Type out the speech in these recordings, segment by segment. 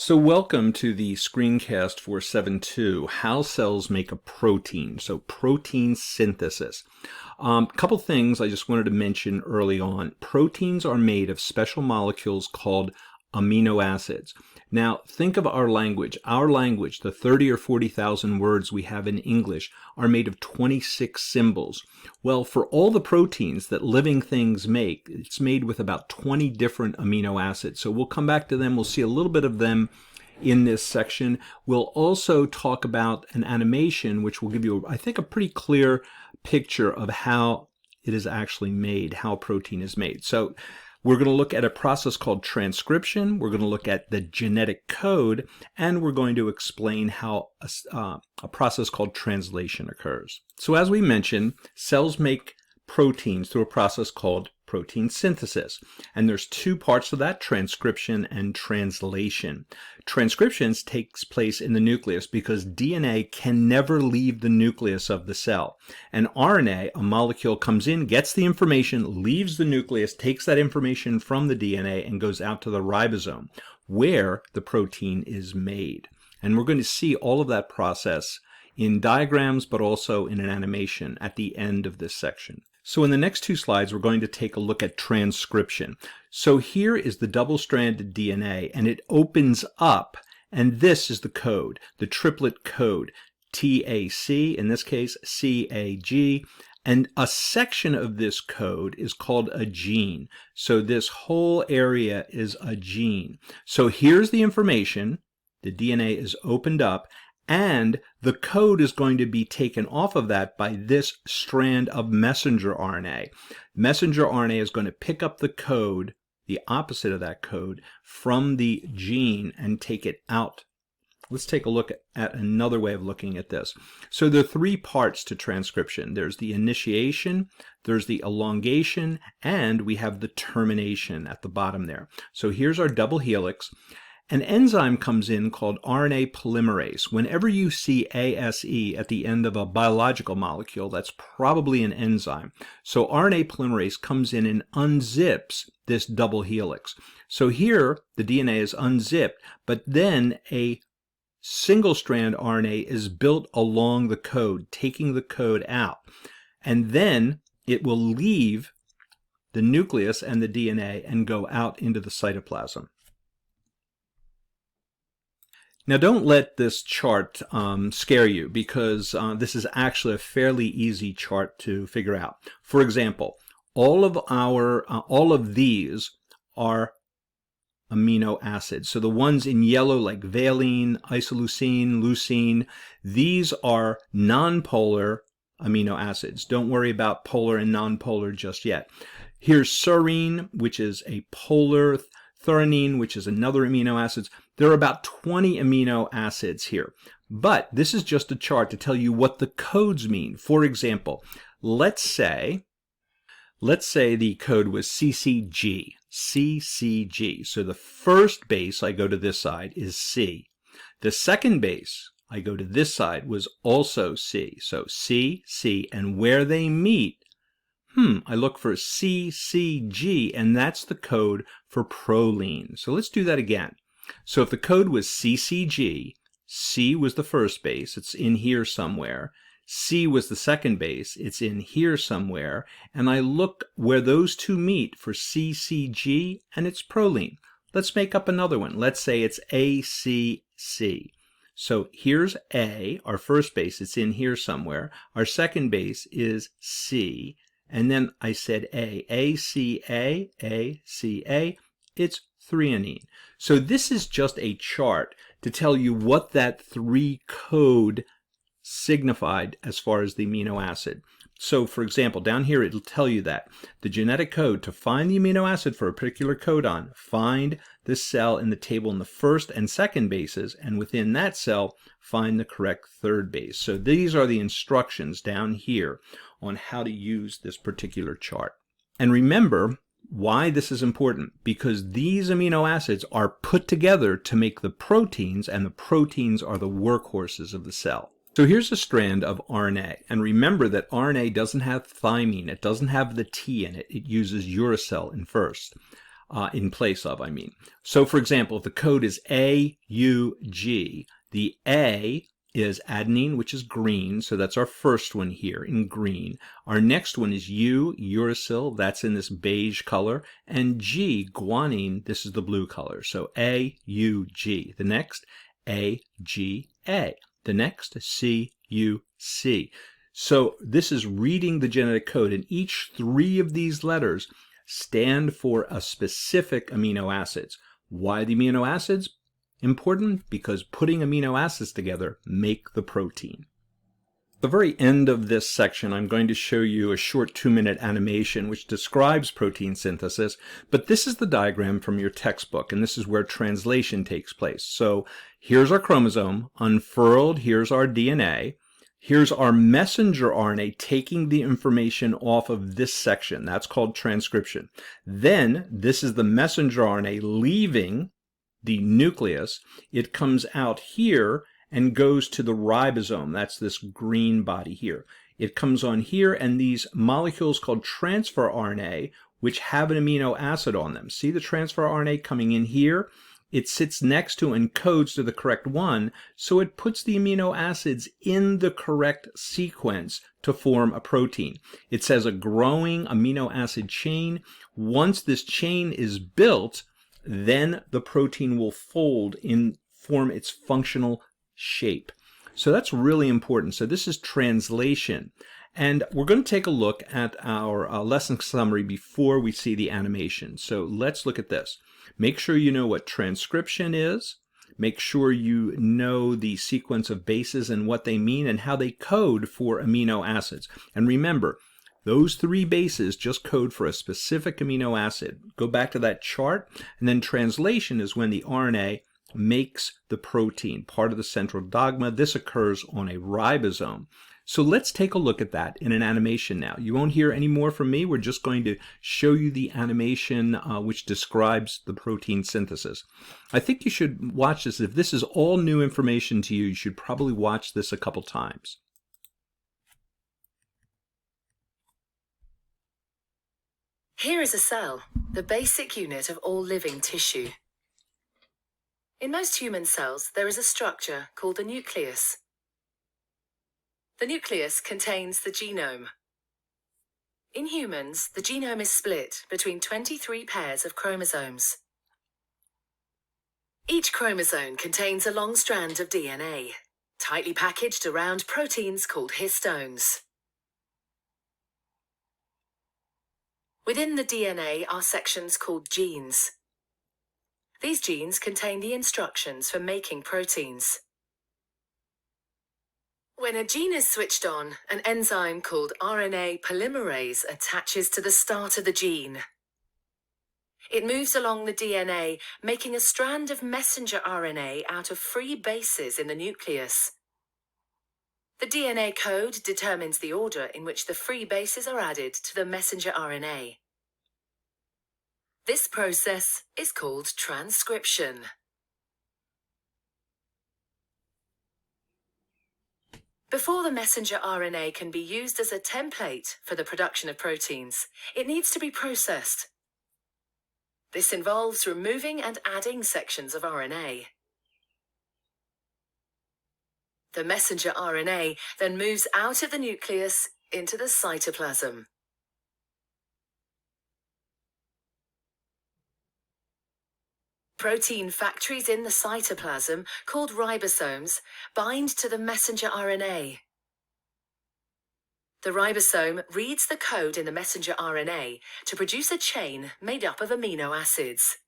So welcome to the Screencast 472, How Cells Make a Protein. So protein synthesis. Couple things I just wanted to mention early on. Proteins are made of special molecules called amino acids. Now think of our language. Our language, the 30 or 40,000 words we have in English, are made of 26 symbols. Well, for all the proteins that living things make, it's made with about 20 different amino acids. So we'll come back to them. We'll see a little bit of them in this section. We'll also talk about an animation which will give you, I think, a pretty clear picture of how it is actually made, how protein is made. So we're going to look at a process called transcription, we're going to look at the genetic code, and we're going to explain how a process called translation occurs. So as we mentioned, cells make proteins through a process called protein synthesis. And there's two parts of that, transcription and translation. Transcription takes place in the nucleus because DNA can never leave the nucleus of the cell. And RNA, a molecule, comes in, gets the information, leaves the nucleus, takes that information from the DNA and goes out to the ribosome where the protein is made. And we're going to see all of that process in diagrams, but also in an animation at the end of this section. So in the next two slides, we're going to take a look at transcription. So here is the double-stranded DNA, and it opens up, and this is the code, the triplet code, TAC, in this case, CAG, and a section of this code is called a gene. So this whole area is a gene. So here's the information, the DNA is opened up, and the code is going to be taken off of that by this strand of messenger RNA. Messenger RNA is going to pick up the code, the opposite of that code, from the gene and take it out. Let's take a look at another way of looking at this. So there are three parts to transcription. There's the initiation, there's the elongation, and we have the termination at the bottom there. So here's our double helix. An enzyme comes in called Rna Polymerase. Whenever you see ASE at the end of a biological molecule, that's probably an enzyme. So Rna Polymerase comes in and unzips this double helix. So here the DNA is unzipped, but then a single strand RNA is built along the code, taking the code out. And then it will leave the nucleus and the DNA and go out into the cytoplasm. Now don't let this chart scare you, because this is actually a fairly easy chart to figure out. For example, all of these are amino acids. So the ones in yellow like valine, isoleucine, leucine, these are nonpolar amino acids. Don't worry about polar and nonpolar just yet. Here's serine, which is a polar, threonine, which is another amino acid. There are about 20 amino acids here, but this is just a chart to tell you what the codes mean. For example, let's say the code was CCG, CCG. So the first base I go to this side is C. The second base I go to this side was also C. So C, C, and where they meet, I look for CCG, and that's the code for proline. So let's do that again. So if the code was CCG, C was the first base, it's in here somewhere. C was the second base, it's in here somewhere. And I look where those two meet for CCG, and it's proline. Let's make up another one. Let's say it's ACC. So here's A, our first base, it's in here somewhere. Our second base is C. And then I said ACA, it's threonine. So this is just a chart to tell you what that 3 code signified as far as the amino acid. So for example, down here it'll tell you that the genetic code, to find the amino acid for a particular codon, find the cell in the table in the first and second bases, and within that cell find the correct third base. So these are the instructions down here on how to use this particular chart. And remember why this is important, because these amino acids are put together to make the proteins, and the proteins are the workhorses of the cell. So here's a strand of RNA, and remember that RNA doesn't have thymine, it doesn't have the T in it, it uses uracil in first. in place of, I mean. So for example, if the code is AUG, the A is adenine, which is green, so that's our first one here in green. Our next one is U, uracil, that's in this beige color, and G, guanine, this is the blue color. So AUG. The next, AGA. The next, CUC. So this is reading the genetic code, and each three of these letters stand for a specific amino acids. Why the amino acids? Important because putting amino acids together make the protein. At the very end of this section, I'm going to show you a short 2-minute animation which describes protein synthesis, but this is the diagram from your textbook, and this is where translation takes place. So here's our chromosome unfurled, here's our DNA. Here's our messenger RNA taking the information off of this section. That's called transcription. Then this is the messenger RNA leaving the nucleus. It comes out here and goes to the ribosome. That's this green body here. It comes on here, and these molecules called transfer RNA, which have an amino acid on them. See the transfer RNA coming in here? It sits next to and codes to the correct one, so it puts the amino acids in the correct sequence to form a protein. It says a growing amino acid chain. Once this chain is built, then the protein will fold in, form its functional shape. So that's really important. So this is translation. And we're going to take a look at our lesson summary before we see the animation. So let's look at this. Make sure you know what transcription is. Make sure you know the sequence of bases and what they mean and how they code for amino acids. And remember, those three bases just code for a specific amino acid. Go back to that chart, and then translation is when the RNA makes the protein, part of the central dogma. This occurs on a ribosome. So let's take a look at that in an animation now. You won't hear any more from me. We're just going to show you the animation which describes the protein synthesis. I think you should watch this. If this is all new information to you, you should probably watch this a couple times. Here is a cell, the basic unit of all living tissue. In most human cells, there is a structure called the nucleus. The nucleus contains the genome. In humans, the genome is split between 23 pairs of chromosomes. Each chromosome contains a long strand of DNA, tightly packaged around proteins called histones. Within the DNA are sections called genes. These genes contain the instructions for making proteins. When a gene is switched on, an enzyme called Rna Polymerase attaches to the start of the gene. It moves along the DNA, making a strand of messenger RNA out of free bases in the nucleus. The DNA code determines the order in which the free bases are added to the messenger RNA. This process is called transcription. Before the messenger RNA can be used as a template for the production of proteins, it needs to be processed. This involves removing and adding sections of RNA. The messenger RNA then moves out of the nucleus into the cytoplasm. Protein factories in the cytoplasm, called ribosomes, bind to the messenger RNA. The ribosome reads the code in the messenger RNA to produce a chain made up of amino acids.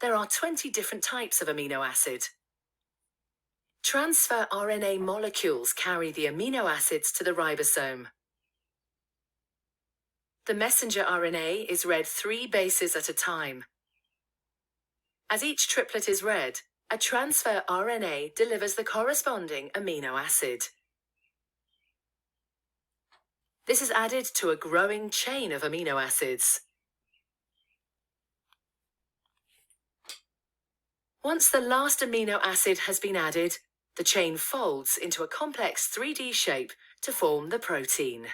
There are 20 different types of amino acid. Transfer RNA molecules carry the amino acids to the ribosome. The messenger RNA is read 3 bases at a time. As each triplet is read, a transfer RNA delivers the corresponding amino acid. This is added to a growing chain of amino acids. Once the last amino acid has been added, the chain folds into a complex 3D shape to form the protein.